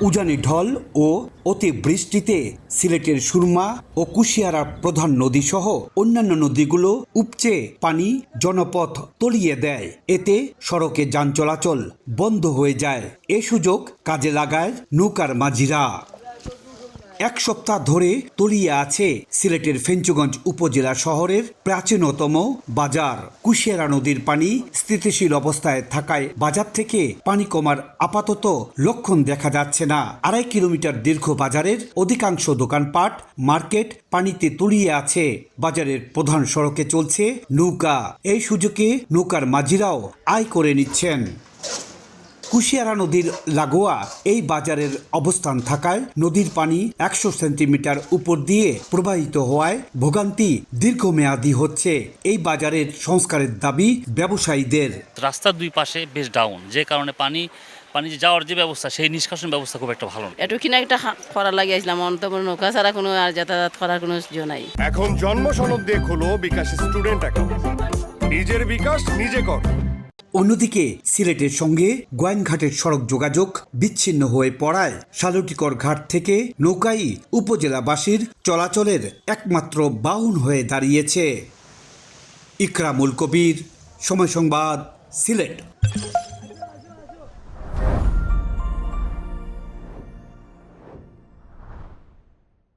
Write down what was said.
উজানি ঢল ও অতিবৃষ্টিতে সিলেটের সুরমা ও কুশিয়ারার প্রধান নদীসহ অন্যান্য নদীগুলো উপচে পানি জনপথ তলিয়ে দেয়। এতে সড়কে যান চলাচল বন্ধ হয়ে যায়। এ সুযোগ কাজে লাগায় নৌকার মাঝিরা। এক সপ্তাহ ধরে তলিয়ে আছে সিলেটের ফেঞ্চুগঞ্জ উপজেলা শহরের প্রাচীনতম বাজার। কুশিয়ারা নদীর পানি স্থিতিশীল অবস্থায় থাকায় বাজার থেকে পানি কমার আপাতত লক্ষণ দেখা যাচ্ছে না। 2.5 কিলোমিটার দীর্ঘ বাজারের অধিকাংশ দোকানপাট মার্কেট পানিতে তলিয়ে আছে। বাজারের প্রধান সড়কে চলছে নৌকা। এই সুযোগে নৌকার মাঝিরাও আয় করে নিচ্ছেন। কুশিয়ারা নদীর লাগোয়া এই বাজারের অবস্থান থাকায় নদীর পানি 100 সেন্টিমিটার উপর দিয়ে প্রবাহিত হওয়ায় ভোগান্তি দীর্ঘমেয়াদী হচ্ছে। এই বাজারের সংস্কারের দাবি ব্যবসায়ীদের। রাস্তার দুই পাশে বেশ ডাউন, যে কারণে পানি যে যাওয়ার যে ব্যবস্থা, সেই নিষ্কাশন ব্যবস্থা খুব একটা ভালো না। একটু কিনা একটা করা লাগিয়েছিলাম, অন্ত নৌকা ছাড়া কোনো আর যাতায়াত করার কোনো সুযোগ নাই। এখন জন্ম সনদ দিয়ে খোলো বিকাশ স্টুডেন্ট অ্যাকাউন্ট। নিজের বিকাশ নিজে কর। অন্যদিকে সিলেটের সঙ্গে গোয়াইনঘাটের সড়ক যোগাযোগ বিচ্ছিন্ন হয়ে পড়ায় শালুটিকর ঘাট থেকে নৌকাই উপজেলাবাসীর চলাচলের একমাত্র বাহন হয়ে দাঁড়িয়েছে। ইকরামুল কবির, সময় সংবাদ, সিলেট।